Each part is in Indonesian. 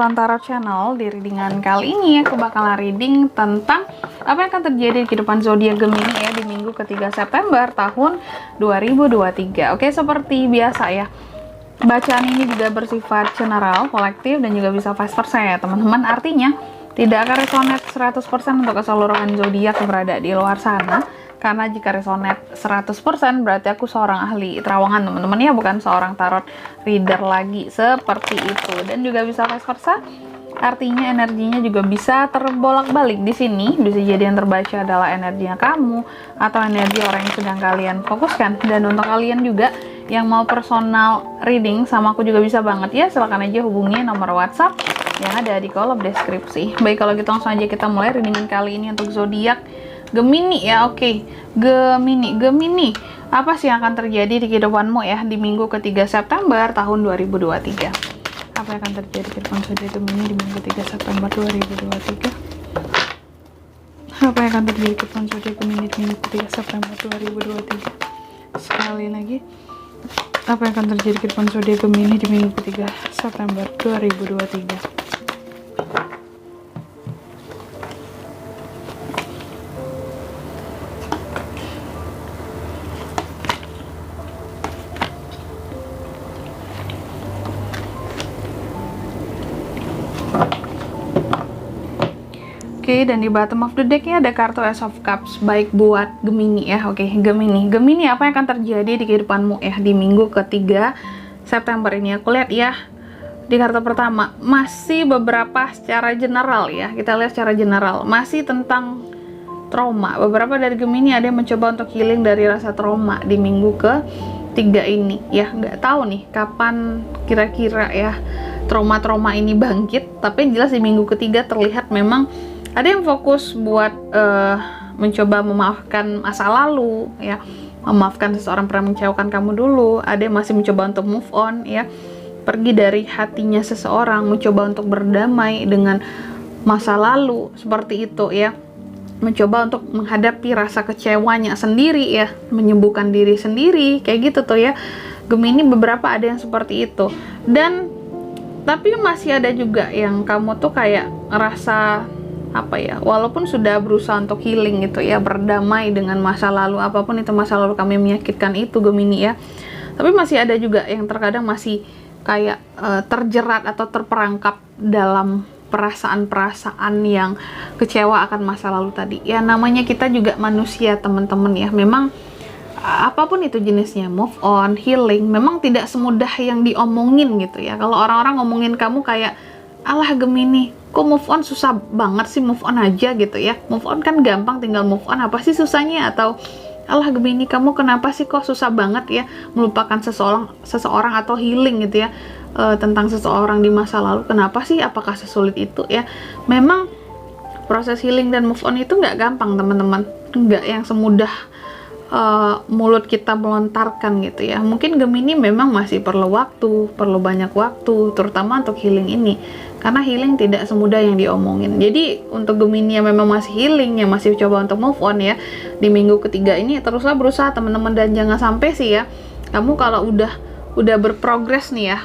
Bulan Tarot Channel. Di readingan kali ini aku bakalan reading tentang apa yang akan terjadi di kehidupan zodiak Gemini ya di minggu ketiga September tahun 2023. Oke, seperti biasa ya, bacaan ini juga bersifat general, kolektif, dan juga bisa vice versa ya teman-teman. Artinya tidak akan resonate 100% untuk keseluruhan zodiak yang berada di luar sana. Karena jika resonate 100% berarti aku seorang ahli terawangan teman-teman ya, bukan seorang tarot reader lagi seperti itu. Dan juga bisa vice versa, artinya energinya juga bisa terbolak-balik di sini. Bisa jadi yang terbaca adalah energinya kamu atau energi orang yang sedang kalian fokuskan. Dan untuk kalian juga yang mau personal reading sama aku juga bisa banget ya, silahkan aja hubungi nomor WhatsApp yang ada di kolom deskripsi. Baik, kalau gitu langsung aja kita mulai readingan kali ini untuk zodiak Gemini ya. Oke, Gemini, apa sih yang akan terjadi di kehidupanmu ya di minggu ketiga September tahun 2023? Apa yang akan terjadi di kehidupan zodiak Gemini di minggu ketiga September 2023? Apa yang akan terjadi di kehidupan zodiak Gemini di minggu ketiga September 2023? Sekali lagi, apa yang akan terjadi di kehidupan zodiak Gemini di minggu ketiga September 2023? Oke, dan di bottom of the deck-nya ada kartu Ace of Cups, baik buat Gemini ya. Oke, Gemini, apa yang akan terjadi di kehidupanmu ya di minggu ketiga September ini? Aku lihat ya, di kartu pertama masih beberapa secara general ya, kita lihat secara general masih tentang trauma. Beberapa dari Gemini ada yang mencoba untuk healing dari rasa trauma di minggu ketiga ini ya. Nggak tahu nih kapan kira-kira ya trauma-trauma ini bangkit, tapi yang jelas di minggu ketiga terlihat memang ada yang fokus buat mencoba memaafkan masa lalu ya, memaafkan seseorang pernah mengecewakan kamu dulu. Ada yang masih mencoba untuk move on ya, pergi dari hatinya seseorang, mencoba untuk berdamai dengan masa lalu seperti itu ya, mencoba untuk menghadapi rasa kecewanya sendiri ya, menyembuhkan diri sendiri kayak gitu tuh ya. Gemini beberapa ada yang seperti itu. Dan tapi masih ada juga yang kamu tuh kayak ngerasa apa ya, walaupun sudah berusaha untuk healing gitu ya, berdamai dengan masa lalu, apapun itu masa lalu kami menyakitkan itu Gemini ya, tapi masih ada juga yang terkadang masih kayak terjerat atau terperangkap dalam perasaan-perasaan yang kecewa akan masa lalu tadi ya. Namanya kita juga manusia teman-teman ya, memang apapun itu jenisnya, move on, healing, memang tidak semudah yang diomongin gitu ya. Kalau orang-orang ngomongin kamu kayak, alah Gemini, kok move on susah banget sih, move on aja gitu ya, move on kan gampang, tinggal move on, apa sih susahnya? Atau alah Gemini, kamu kenapa sih kok susah banget ya melupakan seseorang atau healing gitu ya, tentang seseorang di masa lalu, kenapa sih, apakah sesulit itu ya? Memang proses healing dan move on itu nggak gampang teman-teman, nggak yang semudah mulut kita melontarkan gitu ya. Mungkin Gemini memang masih perlu waktu, perlu banyak waktu, terutama untuk healing ini, karena healing tidak semudah yang diomongin. Jadi untuk Gemini yang memang masih healing, yang masih coba untuk move on ya di minggu ketiga ini, teruslah berusaha teman-teman, dan jangan sampai sih ya kamu kalau udah berprogres nih ya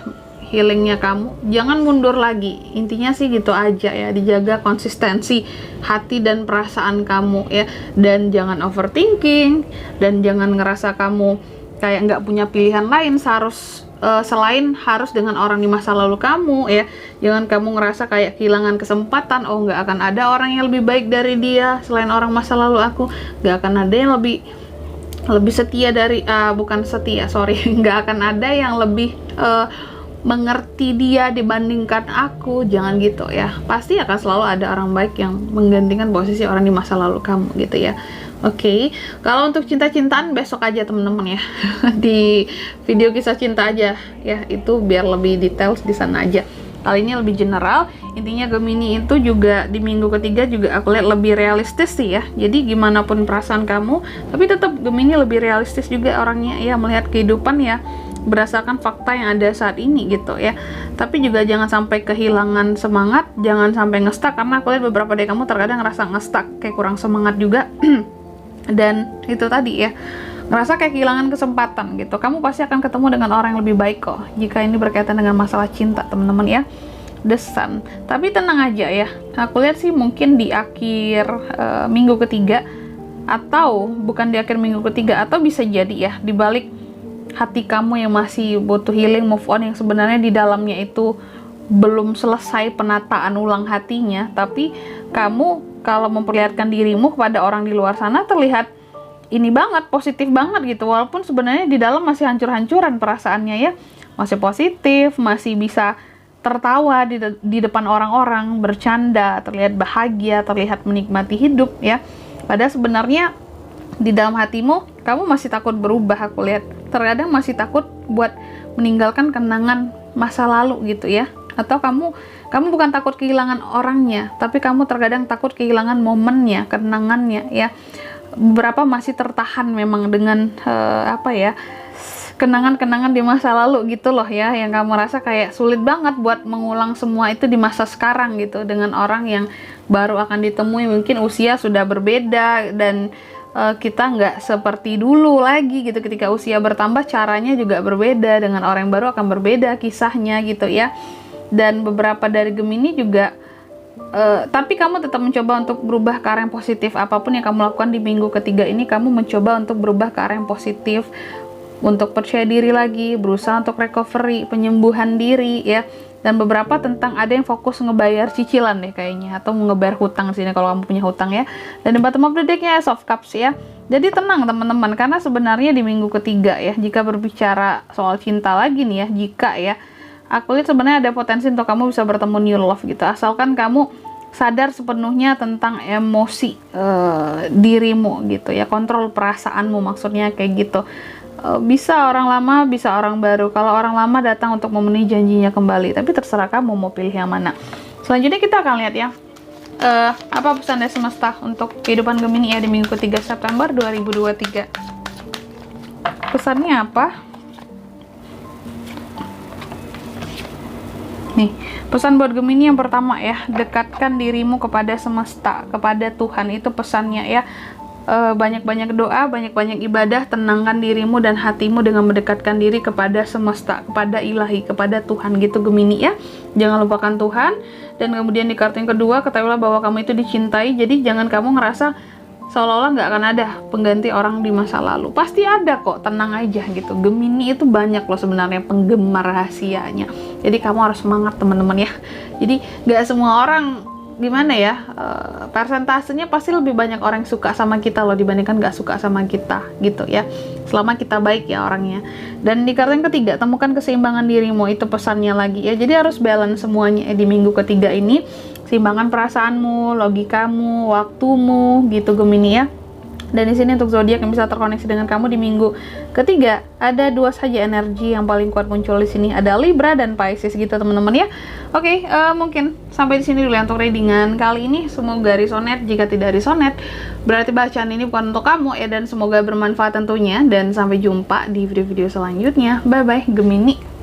healingnya, kamu jangan mundur lagi. Intinya sih gitu aja ya, dijaga konsistensi hati dan perasaan kamu ya, dan jangan overthinking, dan jangan ngerasa kamu kayak nggak punya pilihan lain selain harus dengan orang di masa lalu kamu ya. Jangan kamu ngerasa kayak kehilangan kesempatan, oh nggak akan ada orang yang lebih baik dari dia selain orang masa lalu aku, nggak akan ada yang lebih setia dari nggak akan ada yang lebih mengerti dia dibandingkan aku. Jangan gitu ya, pasti akan selalu ada orang baik yang menggantikan posisi orang di masa lalu kamu gitu ya. Oke, kalau untuk cinta-cintaan besok aja temen-temen ya di video kisah cinta aja ya, itu biar lebih detail di sana aja. Kali ini lebih general. Intinya Gemini itu juga di minggu ketiga juga aku lihat lebih realistis sih ya. Jadi gimana pun perasaan kamu, tapi tetap Gemini lebih realistis juga orangnya ya, melihat kehidupan ya berdasarkan fakta yang ada saat ini gitu ya. Tapi juga jangan sampai kehilangan semangat, jangan sampai ngestak, karena aku lihat beberapa dari kamu terkadang ngerasa ngestak, kayak kurang semangat juga dan itu tadi ya, ngerasa kayak kehilangan kesempatan gitu. Kamu pasti akan ketemu dengan orang yang lebih baik kok jika ini berkaitan dengan masalah cinta teman-teman ya. The Sun. Tapi tenang aja ya, aku lihat sih mungkin di akhir minggu ketiga, atau bukan di akhir minggu ketiga, atau bisa jadi ya di balik hati kamu yang masih butuh healing, move on, yang sebenarnya di dalamnya itu belum selesai penataan ulang hatinya, tapi kamu kalau memperlihatkan dirimu kepada orang di luar sana terlihat ini banget, positif banget gitu, walaupun sebenarnya di dalam masih hancur-hancuran perasaannya ya, masih positif, masih bisa tertawa di depan orang-orang, bercanda, terlihat bahagia, terlihat menikmati hidup ya. Padahal sebenarnya di dalam hatimu kamu masih takut berubah, aku lihat. Terkadang masih takut buat meninggalkan kenangan masa lalu gitu ya. Atau kamu bukan takut kehilangan orangnya, tapi kamu terkadang takut kehilangan momennya, kenangannya ya. Beberapa masih tertahan memang dengan kenangan-kenangan di masa lalu gitu loh ya, yang kamu rasa kayak sulit banget buat mengulang semua itu di masa sekarang gitu, dengan orang yang baru akan ditemui, mungkin usia sudah berbeda, dan kita nggak seperti dulu lagi gitu. Ketika usia bertambah, caranya juga berbeda, dengan orang yang baru akan berbeda kisahnya gitu ya. Dan beberapa dari Gemini juga tapi kamu tetap mencoba untuk berubah ke arah yang positif. Apapun yang kamu lakukan di minggu ketiga ini, kamu mencoba untuk berubah ke arah yang positif, untuk percaya diri lagi, berusaha untuk recovery, penyembuhan diri ya. Dan beberapa tentang ada yang fokus ngebayar cicilan deh kayaknya, atau ngebayar hutang sini kalau kamu punya hutang ya. Dan di bottom of the deck-nya Ace of Cups ya. Jadi tenang teman-teman, karena sebenarnya di minggu ketiga ya, jika berbicara soal cinta lagi nih ya, jika ya, aku lihat sebenarnya ada potensi untuk kamu bisa bertemu new love gitu, asalkan kamu sadar sepenuhnya tentang emosi dirimu gitu ya, kontrol perasaanmu, maksudnya kayak gitu. Bisa orang lama, bisa orang baru. Kalau orang lama datang untuk memenuhi janjinya kembali, tapi terserah kamu mau pilih yang mana. Selanjutnya kita akan lihat ya, apa pesan dari semesta untuk kehidupan Gemini ya di minggu ketiga September 2023. Pesannya apa? Nih, pesan buat Gemini yang pertama ya, dekatkan dirimu kepada semesta, kepada Tuhan, itu pesannya ya. Banyak-banyak doa, banyak-banyak ibadah, tenangkan dirimu dan hatimu dengan mendekatkan diri kepada semesta, kepada ilahi, kepada Tuhan gitu Gemini ya. Jangan lupakan Tuhan. Dan kemudian di kartu yang kedua, ketahuilah bahwa kamu itu dicintai. Jadi jangan kamu ngerasa seolah-olah nggak akan ada pengganti orang di masa lalu. Pasti ada kok, tenang aja gitu. Gemini itu banyak loh sebenarnya penggemar rahasianya. Jadi kamu harus semangat teman-teman ya. Jadi nggak semua orang, gimana ya, persentasenya pasti lebih banyak orang yang suka sama kita loh dibandingkan nggak suka sama kita gitu ya, selama kita baik ya orangnya. Dan di kartu yang ketiga, temukan keseimbangan dirimu, itu pesannya lagi ya. Jadi harus balance semuanya di minggu ketiga ini, seimbangkan perasaanmu, logikamu, waktumu gitu Gemini ya. Dan di sini untuk zodiak yang bisa terkoneksi dengan kamu di minggu ketiga, ada dua saja energi yang paling kuat muncul di sini, ada Libra dan Pisces gitu teman-teman ya. Oke, mungkin sampai di sini dulu ya untuk readingan kali ini. Semoga resonate. Jika tidak resonate, berarti bacaan ini bukan untuk kamu ya, dan semoga bermanfaat tentunya. Dan sampai jumpa di video-video selanjutnya. Bye bye Gemini.